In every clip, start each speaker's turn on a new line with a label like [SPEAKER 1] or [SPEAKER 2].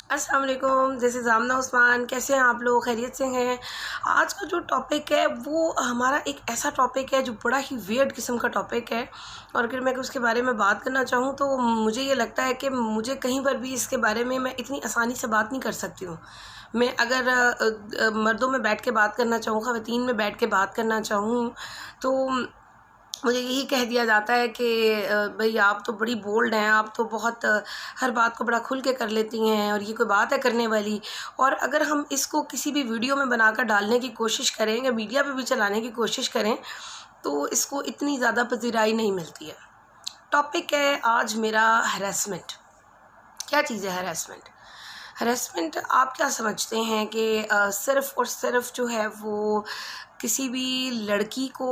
[SPEAKER 1] अस्सलाम वालेकुम, this is आमना उस्मान। कैसे हैं आप लोग? खैरियत से हैं? आज का जो टॉपिक है वो हमारा एक ऐसा टॉपिक है जो बड़ा ही वियर्ड किस्म का टॉपिक है, और अगर मैं उसके बारे में बात करना चाहूँ तो मुझे ये लगता है कि मुझे कहीं पर भी इसके बारे में मैं इतनी आसानी से बात नहीं कर सकती हूँ। मैं अगर मर्दों में बैठ के बात करना चाहूँ, ख़वातीन में बैठ के बात करना चाहूँ, तो मुझे यही कह दिया जाता है कि भई आप तो बड़ी बोल्ड हैं, आप तो बहुत हर बात को बड़ा खुल के कर लेती हैं और ये कोई बात है करने वाली। और अगर हम इसको किसी भी वीडियो में बनाकर डालने की कोशिश करें या मीडिया पे भी चलाने की कोशिश करें तो इसको इतनी ज़्यादा पज़ीराई नहीं मिलती है। टॉपिक है आज मेरा हैरेसमेंट। क्या चीज़ है हैरेसमेंट? हैरेसमेंट आप क्या समझते हैं कि सिर्फ़ और सिर्फ़ जो है वो किसी भी लड़की को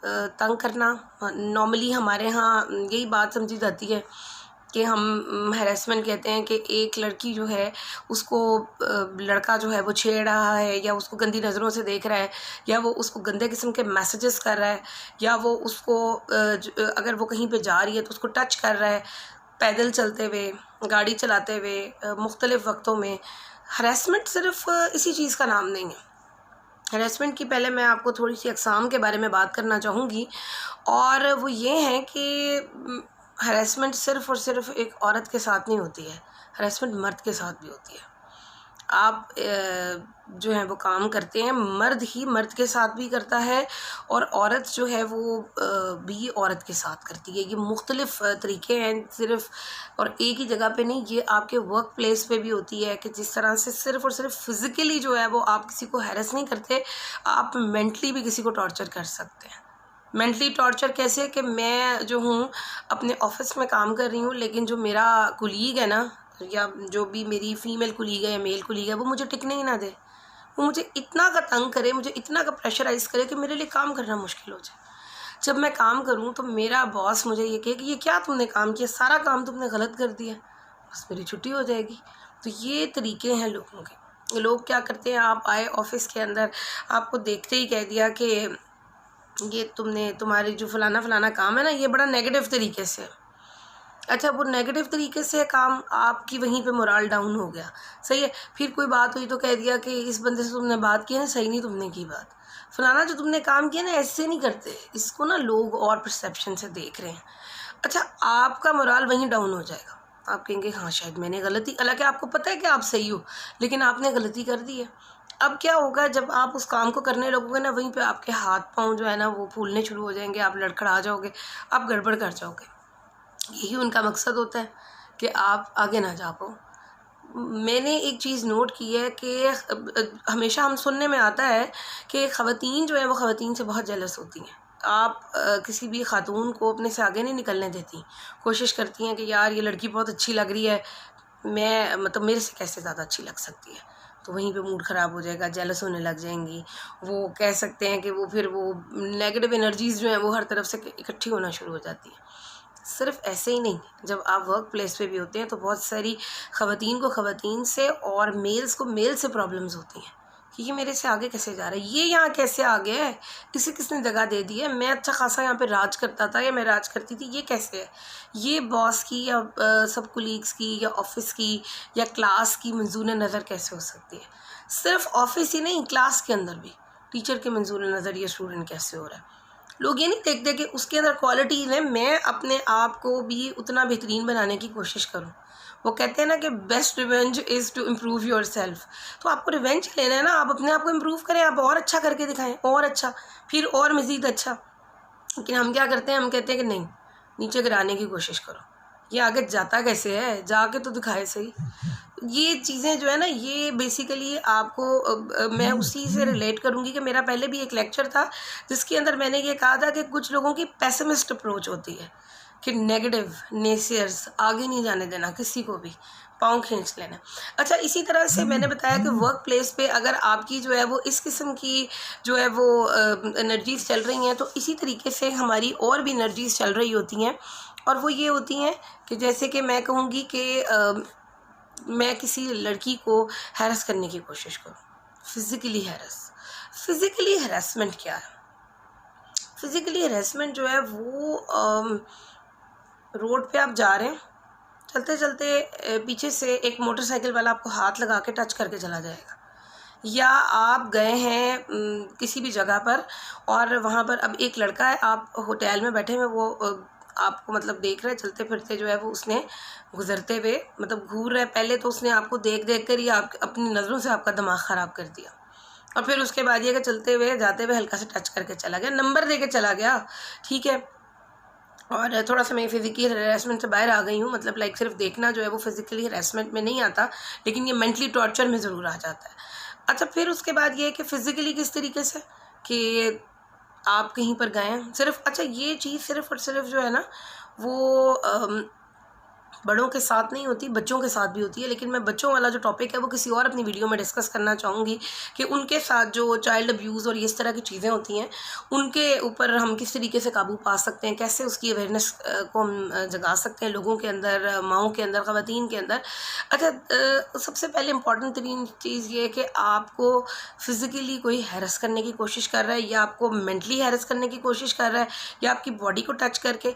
[SPEAKER 1] तंग करना? नॉर्मली हमारे यहाँ यही बात समझी जाती है कि हम हैरेसमेंट कहते हैं कि एक लड़की जो है उसको लड़का जो है वो छेड़ रहा है, या उसको गंदी नज़रों से देख रहा है, या वो उसको गंदे किस्म के मैसेजेस कर रहा है, या वो उसको अगर वो कहीं पे जा रही है तो उसको टच कर रहा है, पैदल चलते हुए, गाड़ी चलाते हुए, मुख्तलिफ़ वक्तों में। हैरेसमेंट सिर्फ़ इसी चीज़ का नाम नहीं है। हैरेसमेंट की पहले मैं आपको थोड़ी सी अक़साम के बारे में बात करना चाहूँगी, और वो ये है कि हैरेसमेंट सिर्फ़ और सिर्फ़ एक औरत के साथ नहीं होती है, हैरेसमेंट मर्द के साथ भी होती है। आप जो है वो काम करते हैं, मर्द ही मर्द के साथ भी करता है और औरत जो है वो भी औरत के साथ करती है। ये मुख्तलिफ़ तरीके हैं सिर्फ़, और एक ही जगह पे नहीं, ये आपके वर्क प्लेस पे भी होती है कि जिस तरह से सिर्फ़ और सिर्फ फ़िज़िकली जो है वो आप किसी को हैरेस नहीं करते, आप मेंटली भी किसी को टॉर्चर कर सकते हैं। मेंटली टॉर्चर कैसे? कि मैं जो हूँ अपने ऑफ़िस में काम कर रही हूँ, लेकिन जो मेरा कुलीग है ना, या जो भी मेरी फ़ीमेल कुलीग है या मेल कुलीग है, वो मुझे टिकने ही ना दे। वो मुझे इतना का तंग करे, मुझे इतना का प्रेशराइज़ करे कि मेरे लिए काम करना मुश्किल हो जाए। जब मैं काम करूँ तो मेरा बॉस मुझे ये कहे कि ये क्या तुमने काम किया, सारा काम तुमने गलत कर दिया, बस मेरी छुट्टी हो जाएगी। तो ये तरीके हैं लोगों के। लोग क्या करते हैं, आप आए ऑफ़िस के अंदर, आपको देखते ही कह दिया कि ये तुम्हारी जो फ़लाना काम है ना, ये बड़ा नेगेटिव तरीके से है। अच्छा, वो नेगेटिव तरीके से काम, आपकी वहीं पे मोरल डाउन हो गया, सही है। फिर कोई बात हुई तो कह दिया कि इस बंदे से तुमने बात की है ना, सही नहीं तुमने की बात, फलाना जो तुमने काम किया ना ऐसे नहीं करते, इसको ना लोग और परसेप्शन से देख रहे हैं। अच्छा, आपका मोरल वहीं डाउन हो जाएगा। आप कहेंगे हाँ शायद मैंने गलती, हालांकि आपको पता है कि आप सही हो, लेकिन आपने गलती कर दी है। अब क्या होगा, जब आप उस काम को करने लगोगे ना, वहीं पे आपके हाथ पाँव जो है ना वो फूलने शुरू हो जाएंगे, आप लड़खड़ा जाओगे, आप गड़बड़ कर जाओगे। यही उनका मकसद होता है कि आप आगे ना जा पाओ। मैंने एक चीज़ नोट की है कि हमेशा हम सुनने में आता है कि ख़वातीन जो है वो ख़वातीन से बहुत जेलस होती हैं। आप किसी भी ख़ातून को अपने से आगे नहीं निकलने देती, कोशिश करती हैं कि यार ये लड़की बहुत अच्छी लग रही है, मैं मतलब मेरे से कैसे ज़्यादा अच्छी लग सकती है, तो वहीं पे मूड ख़राब हो जाएगा, जेलस होने लग जाएंगी। वो कह सकते हैं कि वो फिर वो नेगेटिव एनर्जीज़ जो हैं वो हर तरफ से इकट्ठी होना शुरू हो जाती हैं। सिर्फ ऐसे ही नहीं, जब आप वर्क प्लेस पे भी होते हैं तो बहुत सारी ख़वातीन को ख़वातीन से और मेल्स को मेल से प्रॉब्लम्स होती हैं कि ये मेरे से आगे कैसे जा रहा है, ये यहाँ कैसे आ गया है, इसे किसने जगह दे दी है, मैं अच्छा खासा यहाँ पे राज करता था या मैं राज करती थी, ये कैसे है, ये बॉस की या सब कुलीग्स की या ऑफिस की या क्लास की मंजूर नज़र कैसे हो सकती है। सिर्फ ऑफिस ही नहीं, क्लास के अंदर भी टीचर के मंजूर नज़र ये स्टूडेंट कैसे हो रहा है। लोग ये नहीं देखते कि उसके अंदर क्वालिटीज़ हैं, मैं अपने आप को भी उतना बेहतरीन बनाने की कोशिश करूं। वो कहते हैं ना कि best revenge is to improve yourself. तो आपको रिवेंज लेना है ना, आप अपने आप को इम्प्रूव करें, आप और अच्छा करके दिखाएं, और अच्छा, फिर और मज़ीद अच्छा। लेकिन हम क्या करते हैं, हम कहते हैं कि नहीं, नीचे गिराने की कोशिश करो, ये आगे जाता कैसे है, जाके तो दिखाए सही। ये चीज़ें जो है ना, ये बेसिकली आपको मैं उसी से रिलेट करूँगी कि मेरा पहले भी एक लेक्चर था जिसके अंदर मैंने ये कहा था कि कुछ लोगों की पेसिमिस्ट अप्रोच होती है कि नेगेटिव नेसियर्स, आगे नहीं जाने देना किसी को भी, पाँव खींच लेना। अच्छा, इसी तरह से मैंने बताया कि वर्क प्लेस पे अगर आपकी जो है वो इस किस्म की जो है वो एनर्जीज़ चल रही हैं, तो इसी तरीके से हमारी और भी एनर्जीज़ चल रही होती हैं, और वो ये होती हैं कि जैसे कि मैं कहूँगी कि मैं किसी लड़की को हैरेस करने की कोशिश करूँ, फ़िज़िकली हैरेस। फ़िज़िकली हैरेसमेंट क्या है? फ़िज़िकली हैरेसमेंट जो है वो रोड पे आप जा रहे हैं, चलते चलते पीछे से एक मोटरसाइकिल वाला आपको हाथ लगा के टच करके चला जाएगा। या आप गए हैं किसी भी जगह पर और वहाँ पर अब एक लड़का है, आप होटल में बैठे हुए, वो आपको मतलब देख रहे चलते फिरते जो है वो उसने गुजरते हुए मतलब घूर रहे, पहले तो उसने आपको देख देख कर ही आप अपनी नज़रों से आपका दिमाग ख़राब कर दिया, और फिर उसके बाद ये कि चलते हुए जाते हुए हल्का से टच करके चला गया, नंबर दे के चला गया, ठीक है। और थोड़ा सा मैं फिज़िकली हरासमेंट से बाहर आ गई हूँ, मतलब लाइक सिर्फ देखना जो है वो फिज़िकली हरासमेंट में नहीं आता, लेकिन ये मेंटली टॉर्चर में ज़रूर आ जाता है। अच्छा, फिर उसके बाद ये है कि फ़िज़िकली किस तरीके से कि आप कहीं पर गए हैं सिर्फ, अच्छा ये चीज़ सिर्फ और सिर्फ जो है ना वो बड़ों के साथ नहीं होती, बच्चों के साथ भी होती है, लेकिन मैं बच्चों वाला जो टॉपिक है वो किसी और अपनी वीडियो में डिस्कस करना चाहूँगी कि उनके साथ जो चाइल्ड अब्यूज़ और इस तरह की चीज़ें होती हैं उनके ऊपर हम किस तरीके से काबू पा सकते हैं, कैसे उसकी अवेयरनेस को हम जगा सकते हैं लोगों के अंदर, माओं के अंदर, ख़वातीन के अंदर। अच्छा, सबसे पहले इम्पॉर्टेंट तरीन चीज़ ये है कि आपको फ़िज़िकली कोई हैरेस करने की कोशिश कर रहा है या आपको मेंटली हैरेस करने की कोशिश कर रहा है या आपकी बॉडी को टच करके।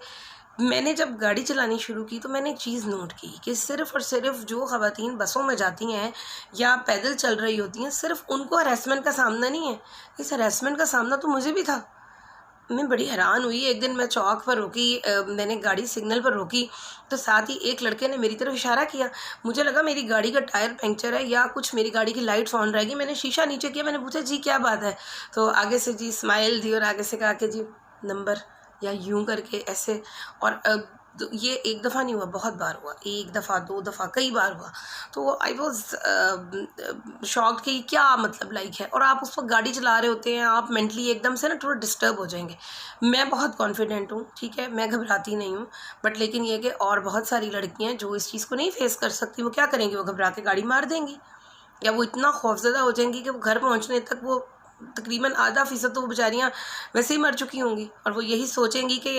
[SPEAKER 1] मैंने जब गाड़ी चलानी शुरू की तो मैंने एक चीज़ नोट की कि सिर्फ़ और सिर्फ जो ख़वातीन बसों में जाती हैं या पैदल चल रही होती हैं, सिर्फ़ उनको हरासमेंट का सामना नहीं है, इस हरासमेंट का सामना तो मुझे भी था। मैं बड़ी हैरान हुई, एक दिन मैं चौक पर रोकी, मैंने गाड़ी सिग्नल पर रोकी, तो साथ ही एक लड़के ने मेरी तरफ इशारा किया। मुझे लगा मेरी गाड़ी का टायर पंक्चर है या कुछ मेरी गाड़ी की लाइट्स ऑन रहेगी। मैंने शीशा नीचे किया, मैंने पूछा जी क्या बात है, तो आगे से जी स्माइल दी और आगे से कहा कि जी नंबर, या यूं करके ऐसे। और ये एक दफ़ा नहीं हुआ, बहुत बार हुआ, एक दफ़ा, दो दफ़ा, कई बार हुआ। तो आई वॉज शॉक्ड कि क्या मतलब लाइक है, और आप उस वक्त गाड़ी चला रहे होते हैं, आप मेंटली एकदम से ना थोड़ा डिस्टर्ब हो जाएंगे। मैं बहुत कॉन्फिडेंट हूँ, ठीक है, मैं घबराती नहीं हूँ, बट लेकिन ये कि और बहुत सारी लड़कियाँ जो इस चीज़ को नहीं फेस कर सकती, वो क्या करेंगी, वो घबरा के गाड़ी मार देंगी, या वो इतना खौफज़दा हो जाएंगी कि वो घर पहुँचने तक वो तकरीबन आधा फ़ीसद तो वो बेचारियाँ वैसे ही मर चुकी होंगी, और वो यही सोचेंगी कि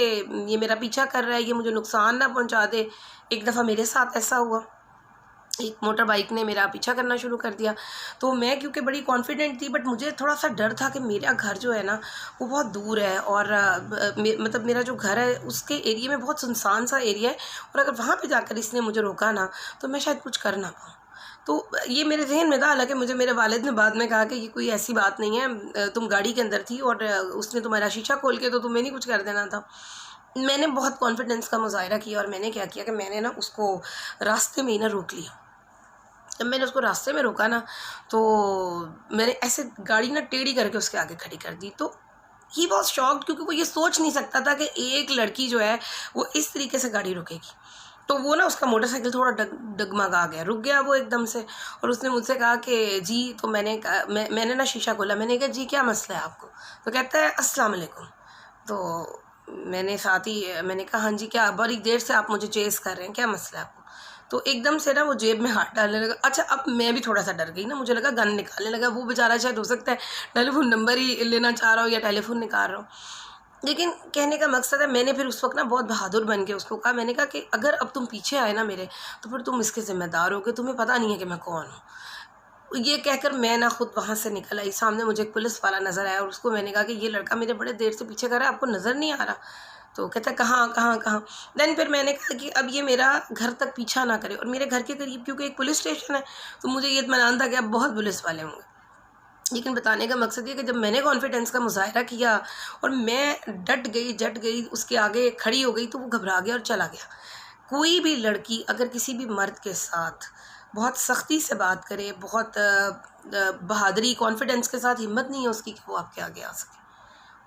[SPEAKER 1] ये मेरा पीछा कर रहा है, ये मुझे नुकसान ना पहुंचा दे। एक दफ़ा मेरे साथ ऐसा हुआ, एक मोटर बाइक ने मेरा पीछा करना शुरू कर दिया, तो मैं क्योंकि बड़ी कॉन्फिडेंट थी, बट मुझे थोड़ा सा डर था कि मेरा घर जो है ना वो बहुत दूर है, और मतलब मेरा जो घर है उसके एरिया में बहुत सुनसान सा एरिया है, और अगर वहाँ पे जाकर इसने मुझे रोका ना तो मैं शायद कुछ कर ना पाऊँ। तो ये मेरे ज़हन में था, हालांकि मुझे मेरे वालिद ने बाद में कहा कि ये कोई ऐसी बात नहीं है, तुम गाड़ी के अंदर थी और उसने तुम्हारा शीशा खोल के तो तुम्हें नहीं कुछ कर देना था। मैंने बहुत कॉन्फिडेंस का मुजाहिरा किया, और मैंने क्या किया कि मैंने ना उसको रास्ते में ही ना रोक लिया। जब मैंने उसको रास्ते में रोका ना तो मैंने ऐसे गाड़ी ना टेढ़ी करके उसके आगे खड़ी कर दी। तो ही वॉज शॉक्ड, क्योंकि वो ये सोच नहीं सकता था कि एक लड़की जो है वो इस तरीके से गाड़ी रोकेगी। तो वो ना उसका मोटरसाइकिल थोड़ा डगमगा गया, रुक गया वो एकदम से, और उसने मुझसे कहा कि जी, तो मैंने ना शीशा खोला, मैंने कहा जी क्या मसला है आपको, तो कहता है अस्सलाम वालेकुम। तो मैंने साथ ही मैंने कहा हाँ जी, क्या बड़ी देर से आप मुझे चेस कर रहे हैं, क्या मसला है आपको। तो एकदम से ना वो जेब में हाथ डालने लगा। अच्छा, अब मैं भी थोड़ा सा डर गई ना, मुझे लगा गन निकालने लगा, वो बेचारा शायद हो सकता है टेलीफोन नंबर ही लेना चाह रहा हो या टेलीफोन निकाल रहा हो। लेकिन कहने का मकसद है, मैंने फिर उस वक्त ना बहुत बहादुर बन के उसको कहा, मैंने कहा कि अगर अब तुम पीछे आए ना मेरे, तो फिर तुम इसके ज़िम्मेदार होगे, तुम्हें पता नहीं है कि मैं कौन हूँ। ये कहकर मैं ना खुद वहाँ से निकल आई, सामने मुझे एक पुलिस वाला नज़र आया, और उसको मैंने कहा कि ये लड़का मेरे बड़े देर से पीछे कर रहा है, आपको नज़र नहीं आ रहा। तो कहता है कहाँ कहाँ कहाँ। देन फिर मैंने कहा कि अब ये मेरा घर तक पीछा ना करे, और मेरे घर के करीब क्योंकि एक पुलिस स्टेशन है, तो मुझे ये इत्मीनान था कि अब बहुत पुलिस वाले होंगे। लेकिन बताने का मकसद ये कि जब मैंने कॉन्फिडेंस का मुजाहिरा किया और मैं डट गई उसके आगे खड़ी हो गई, तो वो घबरा गया और चला गया। कोई भी लड़की अगर किसी भी मर्द के साथ बहुत सख्ती से बात करे, बहुत बहादुरी कॉन्फिडेंस के साथ, हिम्मत नहीं है उसकी कि वो आपके आगे आ सके।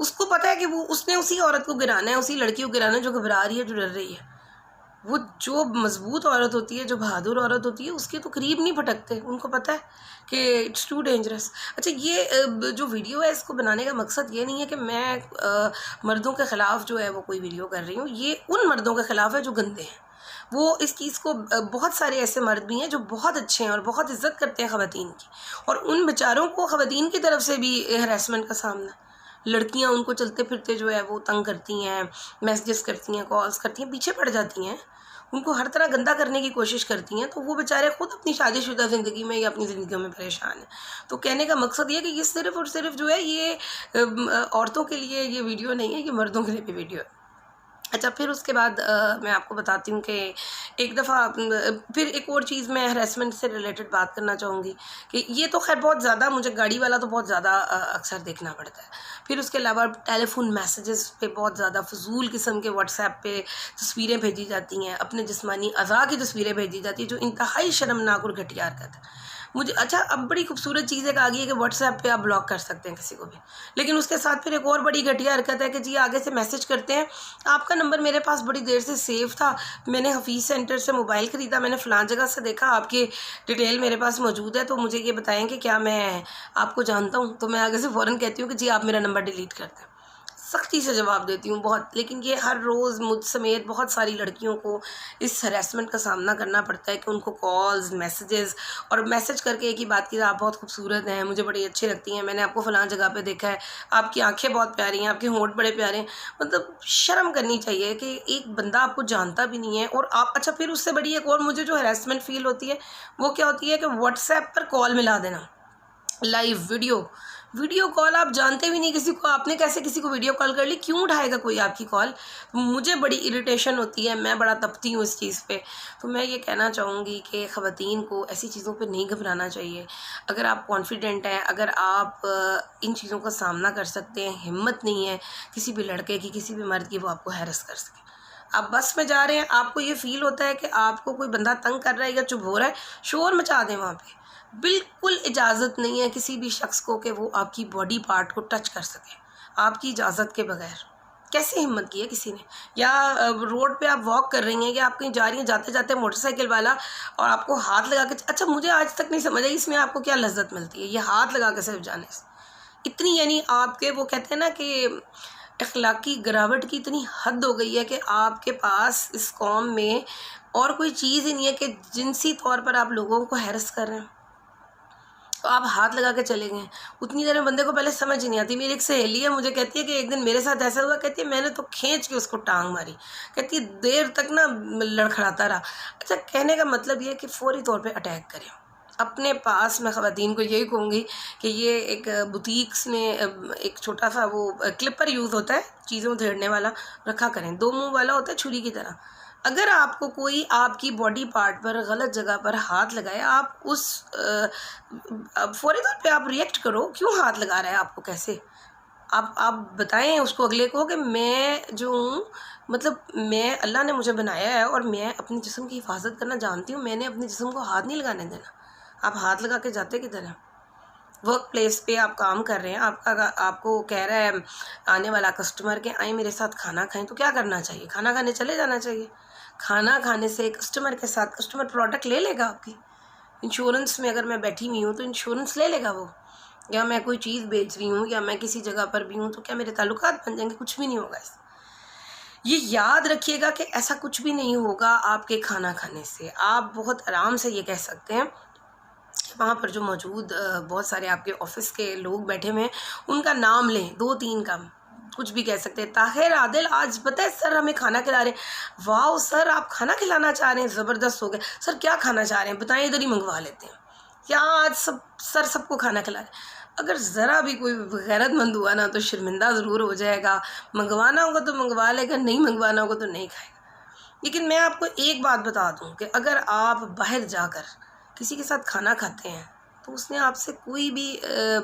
[SPEAKER 1] उसको पता है कि वो उसने उसी औरत को गिराना है, उसी लड़की को गिराना है जो घबरा रही है, जो डर रही है। वो जो मजबूत औरत होती है, जो बहादुर औरत होती है, उसके तो करीब नहीं फटकते, उनको पता है कि इट्स टू डेंजरस। अच्छा, ये जो वीडियो है इसको बनाने का मकसद ये नहीं है कि मैं मर्दों के ख़िलाफ़ जो है वो कोई वीडियो कर रही हूँ, ये उन मर्दों के ख़िलाफ़ है जो गंदे हैं। वो इस चीज़ को बहुत सारे ऐसे मर्द भी हैं जो बहुत अच्छे हैं और बहुत इज़्ज़त करते हैं ख़वातीन की, और उन बेचारों को ख़वातीन की तरफ से भी हरासमेंट का सामना। लड़कियां उनको चलते फिरते जो है वो तंग करती हैं, मैसेजेस करती हैं, कॉल्स करती हैं, पीछे पड़ जाती हैं, उनको हर तरह गंदा करने की कोशिश करती हैं। तो वो बेचारे खुद अपनी शादीशुदा ज़िंदगी में या अपनी ज़िंदगियों में परेशान हैं। तो कहने का मकसद ये है कि ये सिर्फ़ और सिर्फ जो है ये औरतों के लिए ये वीडियो नहीं है, ये मर्दों के लिए भी वीडियो है। अच्छा, फिर उसके बाद मैं आपको बताती हूँ कि एक दफ़ा फिर एक और चीज़ मैं हरेसमेंट से रिलेटेड बात करना चाहूँगी कि ये तो खैर बहुत ज़्यादा मुझे गाड़ी वाला तो बहुत ज़्यादा अक्सर देखना पड़ता है। फिर उसके अलावा टेलीफोन मैसेजेस पे बहुत ज़्यादा फ़ज़ूल किस्म के व्हाट्सएप पे तस्वीरें भेजी जाती हैं, अपने जिस्मानी अज़ा की तस्वीरें भेजी जाती हैं जो इंतहाई शर्मनाक और घटिया हरकत है। मुझे अच्छा, अब बड़ी खूबसूरत चीज़ एक आ गई है कि व्हाट्सएप पे आप ब्लॉक कर सकते हैं किसी को भी, लेकिन उसके साथ फिर एक और बड़ी घटिया हरकत है कि जी आगे से मैसेज करते हैं, आपका नंबर मेरे पास बड़ी देर से सेव था, मैंने हफीज़ सेंटर से मोबाइल ख़रीदा, मैंने फ़लाँ जगह से देखा, आपकी डिटेल मेरे पास मौजूद है, तो मुझे ये बताएं कि क्या मैं आपको जानता हूँ? तो मैं आगे से फ़ौरन कहती हूँ कि जी आप मेरा नंबर डिलीट कर दें। सख्ती से जवाब देती हूँ बहुत, लेकिन ये हर रोज़ मुझ समेत बहुत सारी लड़कियों को इस हरेसमेंट का सामना करना पड़ता है कि उनको कॉल्स, मैसेजेस और मैसेज करके एक ही बात की, आप बहुत खूबसूरत हैं, मुझे बड़ी अच्छी लगती हैं, मैंने आपको फ़लाँ जगह पे देखा है, आपकी आंखें बहुत प्यारी हैं, आपके होंठ बड़े प्यारे हैं। मतलब शर्म करनी चाहिए कि एक बंदा आपको जानता भी नहीं है और आप अच्छा, फिर उससे बड़ी एक और मुझे जो हरेसमेंट फ़ील होती है वो क्या होती है कि व्हाट्सएप पर कॉल मिला देना, लाइव वीडियो कॉल, आप जानते भी नहीं किसी को, आपने कैसे किसी को वीडियो कॉल कर ली, क्यों उठाएगा कोई आपकी कॉल? मुझे बड़ी इरिटेशन होती है, मैं बड़ा तपती हूँ इस चीज़ पे। तो मैं ये कहना चाहूँगी कि ख़वातीन को ऐसी चीज़ों पे नहीं घबराना चाहिए। अगर आप कॉन्फिडेंट हैं, अगर आप इन चीज़ों का सामना कर सकते हैं, हिम्मत नहीं है किसी भी लड़के की, किसी भी मर्द की वो आपको हैरेस कर सके। आप बस में जा रहे हैं, आपको ये फ़ील होता है कि आपको कोई बंदा तंग कर रहा है या चुभ हो रहा है, शोर मचा दें वहाँ पे। बिल्कुल इजाज़त नहीं है किसी भी शख्स को कि वो आपकी बॉडी पार्ट को टच कर सके आपकी इजाज़त के बगैर। कैसे हिम्मत की है किसी ने? या रोड पे आप वॉक कर रही हैं या आप कहीं जा रही हैं, जाते जाते मोटरसाइकिल वाला और आपको हाथ लगा के, अच्छा मुझे आज तक नहीं समझ आई इसमें आपको क्या लज्जत मिलती है ये हाथ लगा के सिर्फ जाने से? इतनी यानी आपके वो कहते हैं ना कि अखलाकी गिरावट की इतनी हद हो गई है कि आपके पास इस कौम में और कोई चीज़ ही नहीं है कि जिनसी तौर पर आप लोगों को हैरेस कर रहे हैं। तो आप हाथ लगा के चले गए। उतनी देर में बंदे को पहले समझ ही नहीं आती। मेरी एक सहेली है, मुझे कहती है कि एक दिन मेरे साथ ऐसा हुआ, कहती है मैंने तो खींच के उसको टांग मारी, कहती है देर तक ना लड़खड़ाता रहा। अच्छा, कहने का मतलब ये है कि फौरी तौर पे अटैक करें अपने पास। मैं ख़वातीन को यही कहूँगी कि ये एक बुटीक्स में एक छोटा सा वो क्लिपर यूज़ होता है चीज़ों उधेड़ने वाला, रखा करें, 2 मुँह वाला होता है छुरी की तरह। अगर आपको कोई आपकी बॉडी पार्ट पर गलत जगह पर हाथ लगाए, आप उस फ़ौरी तौर पे आप रिएक्ट करो, क्यों हाथ लगा रहा है आपको, कैसे? आप बताएं उसको अगले को कि मैं जो हूँ, मतलब मैं, अल्लाह ने मुझे बनाया है और मैं अपने जिस्म की हिफाजत करना जानती हूँ, मैंने अपने जिस्म को हाथ नहीं लगाने देना। आप हाथ लगा के जाते किधर हैं? वर्क प्लेस पे आप काम कर रहे हैं, आपको कह रहा है आने वाला कस्टमर कि आए मेरे साथ खाना खाएं, तो क्या करना चाहिए? खाना खाने चले जाना चाहिए। खाना खाने से कस्टमर के साथ कस्टमर प्रोडक्ट ले लेगा आपकी। इंश्योरेंस में अगर मैं बैठी हुई हूँ तो इंश्योरेंस ले लेगा वो, या मैं कोई चीज़ बेच रही हूँ या मैं किसी जगह पर भी हूँ तो क्या मेरे ताल्लुकात बन जाएंगे? कुछ भी नहीं होगा इससे। ये याद रखिएगा कि ऐसा कुछ भी नहीं होगा आपके खाना खाने से। आप बहुत आराम से ये कह सकते हैं, वहाँ पर जो मौजूद बहुत सारे आपके ऑफिस के लोग बैठे हुए हैं उनका नाम लें, 2-3 का कुछ भी कह सकते हैं। ताहिर, आदिल, आज पता है सर हमें खाना खिला रहे हैं। वाह सर, आप खाना खिलाना चाह रहे हैं, ज़बरदस्त हो गया। सर क्या खाना चाह रहे हैं बताएं, इधर ही मंगवा लेते हैं। क्या आज सब सर सबको खाना खिला रहे हैं? अगर ज़रा भी कोई गैरतमंद हुआ ना तो शर्मिंदा ज़रूर हो जाएगा। मंगवाना होगा तो मंगवा लेगा, नहीं मंगवाना होगा तो नहीं खाएगा। लेकिन मैं आपको एक बात बता दूं कि अगर आप बाहर जाकर किसी के साथ खाना खाते हैं तो उसने आपसे कोई भी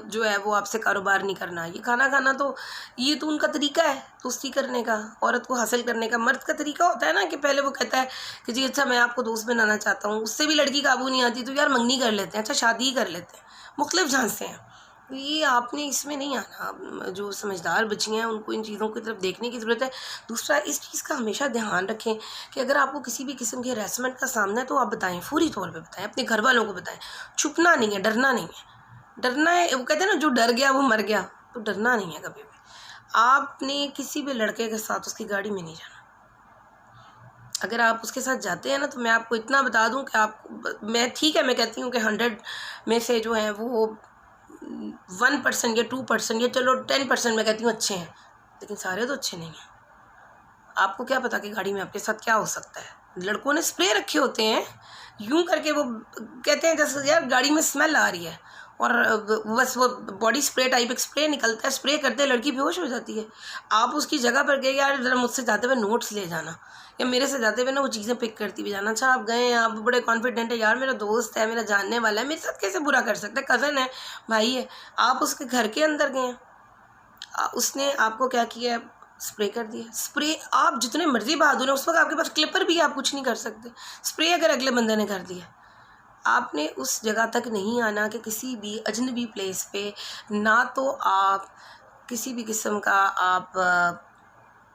[SPEAKER 1] जो है वो आपसे कारोबार नहीं करना। ये खाना खाना तो ये तो उनका तरीका है दोस्ती करने का, औरत को हासिल करने का। मर्द का तरीका होता है ना कि पहले वो कहता है कि जी अच्छा मैं आपको दोस्त बनाना चाहता हूँ, उससे भी लड़की काबू नहीं आती तो यार मंगनी कर लेते हैं, अच्छा शादी ही कर लेते हैं, मुख्तलिफ झांसे हैं। तो ये आपने इसमें नहीं आना। जो समझदार बच्चियाँ हैं उनको इन चीज़ों की तरफ देखने की ज़रूरत है। दूसरा, इस चीज़ का हमेशा ध्यान रखें कि अगर आपको किसी भी किस्म के हैरेसमेंट का सामना है तो आप बताएं, फौरी तौर पे बताएं, अपने घर वालों को बताएं। छुपना नहीं है, डरना नहीं है। डरना है, वो कहते हैं ना जो डर गया वो मर गया, तो डरना नहीं है कभी भी। आपने किसी भी लड़के के साथ उसकी गाड़ी में नहीं जाना। अगर आप उसके साथ जाते हैं ना तो मैं आपको इतना बता दूं कि आप, मैं ठीक है मैं कहती हूँ कि 100 में से जो है वो 1% या 2% या चलो 10% मैं कहती हूँ अच्छे हैं, लेकिन सारे तो अच्छे नहीं हैं। आपको क्या पता कि गाड़ी में आपके साथ क्या हो सकता है। लड़कों ने स्प्रे रखे होते हैं, यूं करके वो कहते हैं जैसे यार गाड़ी में स्मेल आ रही है, और बस वो बॉडी स्प्रे टाइप एक स्प्रे निकलता है, स्प्रे करते लड़की बेहोश हो जाती है। आप उसकी जगह पर गए, यार ज़रा मुझसे जाते हुए नोट्स ले जाना, या मेरे से जाते हुए ना वो चीज़ें पिक करती हुई जाना। अच्छा आप गए, आप बड़े कॉन्फिडेंट है, यार मेरा दोस्त है, मेरा जानने वाला है, मेरे साथ कैसे बुरा कर सकता है, कज़न है, भाई है। आप उसके घर के अंदर गए, उसने आपको क्या किया, स्प्रे कर दिया। स्प्रे आप जितने मर्जी बहादुर हैं, उस वक्त आपके पास क्लिपर भी है, आप कुछ नहीं कर सकते। स्प्रे अगर अगले बंदे ने कर दिया, आपने उस जगह तक नहीं आना कि किसी भी अजनबी प्लेस पे ना तो आप किसी भी किस्म का आप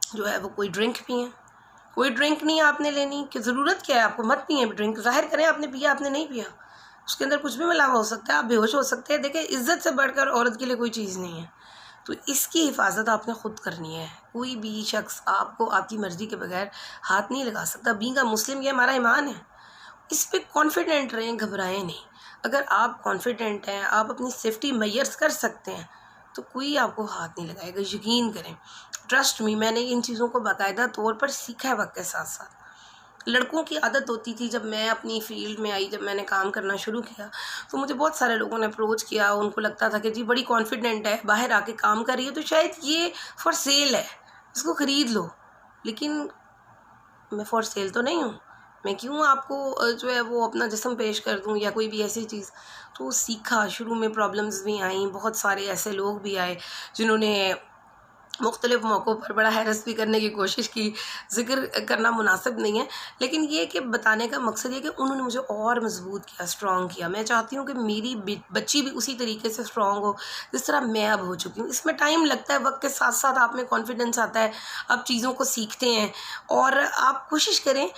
[SPEAKER 1] जो है वो कोई ड्रिंक पिएं, कोई ड्रिंक नहीं आपने लेनी, कि ज़रूरत क्या है आपको, मत पिए ड्रिंक, ज़ाहिर करें आपने पिया आपने नहीं पिया, उसके अंदर कुछ भी मिलावा हो सकता है, आप बेहोश हो सकते हैं। देखिए इज़्ज़त से बढ़कर औरत के लिए कोई चीज़ नहीं है, तो इसकी हिफाजत आपने ख़ुद करनी है। कोई भी शख्स आपको आपकी मर्ज़ी के बगैर हाथ नहीं लगा सकता। बीइंग अ मुस्लिम, ये हमारा ईमान है, इस पर कॉन्फिडेंट रहें, घबराएं नहीं। अगर आप कॉन्फिडेंट हैं, आप अपनी सेफ्टी मेजर्स कर सकते हैं, तो कोई आपको हाथ नहीं लगाएगा, यकीन करें, ट्रस्ट मी। मैंने इन चीज़ों को बाकायदा तौर पर सीखा है वक्त के साथ साथ। लड़कों की आदत होती थी, जब मैं अपनी फील्ड में आई, जब मैंने काम करना शुरू किया, तो मुझे बहुत सारे लोगों ने अप्रोच किया। उनको लगता था कि जी बड़ी कॉन्फिडेंट है, बाहर आके काम कर रही है, तो शायद ये फॉर सेल है, इसको ख़रीद लो। लेकिन मैं फॉर सेल तो नहीं हूँ, मैं क्यों आपको जो है वो अपना जिस्म पेश कर दूँ या कोई भी ऐसी चीज़। तो सीखा, शुरू में प्रॉब्लम्स भी आई, बहुत सारे ऐसे लोग भी आए जिन्होंने मुख्तलिफ़ मौक़ों पर बड़ा हैरस भी करने की कोशिश की। ज़िक्र करना मुनासिब नहीं है, लेकिन ये कि बताने का मकसद ये कि उन्होंने मुझे और मजबूत किया, स्ट्रॉन्ग किया। मैं चाहती हूँ कि मेरी बच्ची भी उसी तरीके से स्ट्रॉन्ग हो जिस तरह मैं अब हो चुकी हूँ। इसमें टाइम लगता है, वक्त के साथ साथ आप में कॉन्फिडेंस आता है, आप चीज़ों को सीखते हैं, और आप कोशिश करें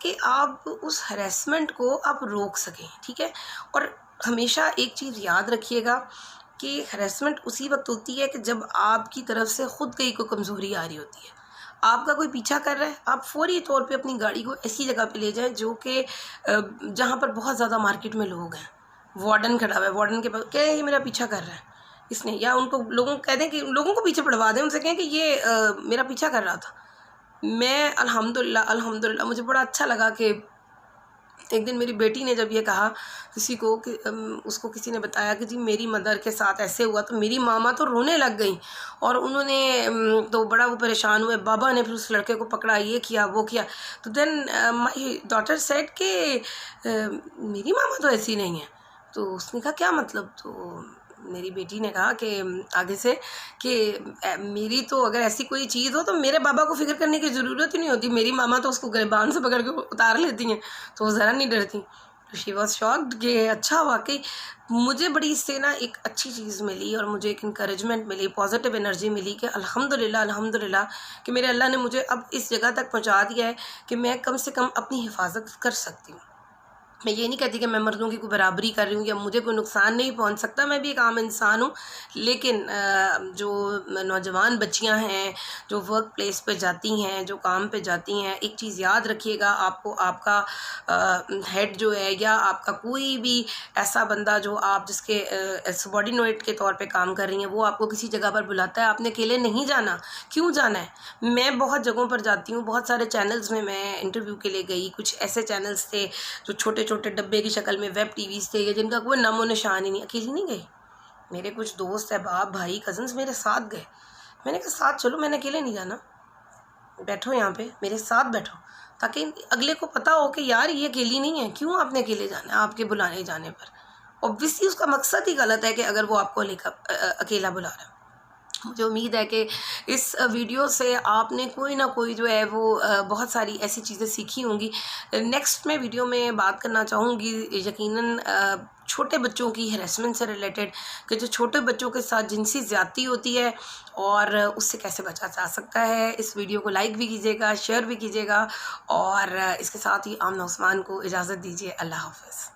[SPEAKER 1] कि आप उस हरेसमेंट को आप रोक सकें, ठीक है। और हमेशा एक चीज़ याद रखिएगा कि हरेसमेंट उसी वक्त होती है कि जब आपकी तरफ से ख़ुद कहीं कोई कमज़ोरी आ रही होती है। आपका कोई पीछा कर रहा है, आप फ़ौरी तौर पे अपनी गाड़ी को ऐसी जगह पे ले जाएं जो कि जहाँ पर बहुत ज़्यादा मार्केट में लोग हैं, वार्डन खड़ा हुआ है, वार्डन के पास क्या है, ये मेरा पीछा कर रहा है इसने, या उनको लोगों को कह दें कि लोगों को पीछे पड़वा दें, उनसे कहें कि ये मेरा पीछा कर रहा था। मैं अल्हम्दुलिल्लाह मुझे बड़ा अच्छा लगा कि एक दिन मेरी बेटी ने जब ये कहा किसी को कि उसको किसी ने बताया कि जी मेरी मदर के साथ ऐसे हुआ, तो मेरी मामा तो रोने लग गई, और उन्होंने तो बड़ा वो परेशान हुए। बाबा ने फिर उस लड़के को पकड़ा, ये किया वो किया। तो देन माई डॉटर सेड कि मेरी मामा तो ऐसी नहीं है। तो उसने कहा क्या मतलब? तो मेरी बेटी ने कहा कि आगे से कि मेरी तो अगर ऐसी कोई चीज़ हो तो मेरे बाबा को फ़िक्र करने की ज़रूरत ही नहीं होती, मेरी मामा तो उसको गिरबान से पकड़ के उतार लेती हैं, तो वो ज़रा नहीं डरती। तो शी वॉज शॉक्ड कि अच्छा वाकई मुझे बड़ी इससे ना एक अच्छी चीज़ मिली, और मुझे एक इंकरेजमेंट मिली, पॉजिटिव एनर्जी मिली कि अल्हम्दुलिल्लाह कि मेरे अल्लाह ने मुझे अब इस जगह तक पहुँचा दिया है कि मैं कम से कम अपनी हिफाजत कर सकती हूँ। मैं ये नहीं कहती कि मैं मर्दों की कोई बराबरी कर रही हूँ या मुझे कोई नुकसान नहीं पहुँच सकता, मैं भी एक आम इंसान हूँ। लेकिन जो नौजवान बच्चियाँ हैं जो वर्क प्लेस पे जाती हैं, जो काम पे जाती हैं, एक चीज़ याद रखिएगा, आपको आपका हेड जो है या आपका कोई भी ऐसा बंदा जो आप जिसके सबॉर्डिनेट के तौर पे काम कर रही हैं, वो आपको किसी जगह पर बुलाता है, आपने अकेले नहीं जाना। क्यों जाना है? मैं बहुत जगहों पर जाती हूँ, बहुत सारे चैनल्स में मैं इंटरव्यू के लिए गई। कुछ ऐसे चैनल्स थे जो छोटे छोटे डब्बे की शक्ल में वेब टीवीज़ थे, जिनका कोई नामो निशान ही नहीं। अकेली नहीं गई, मेरे कुछ दोस्त अहबाब भाई कज़न्स मेरे साथ गए। मैंने कहा साथ चलो, मैंने अकेले नहीं जाना, बैठो यहाँ पे मेरे साथ बैठो, ताकि अगले को पता हो कि यार ये अकेली नहीं है। क्यों आपने अकेले जाना है? आपके बुलाने जाने पर ऑब्वियसली उसका मकसद ही गलत है कि अगर वो आपको अकेला बुला रहा है। मुझे उम्मीद है कि इस वीडियो से आपने कोई ना कोई जो है वो बहुत सारी ऐसी चीज़ें सीखी होंगी। नेक्स्ट में वीडियो में बात करना चाहूँगी यकीनन छोटे बच्चों की हरेसमेंट से रिलेटेड, कि जो छोटे बच्चों के साथ जिनसी ज़्यादती होती है और उससे कैसे बचा जा सकता है। इस वीडियो को लाइक भी कीजिएगा, शेयर भी कीजिएगा, और इसके साथ ही आमना उस्मान को इजाज़त दीजिए। अल्लाह हाफ़िज़।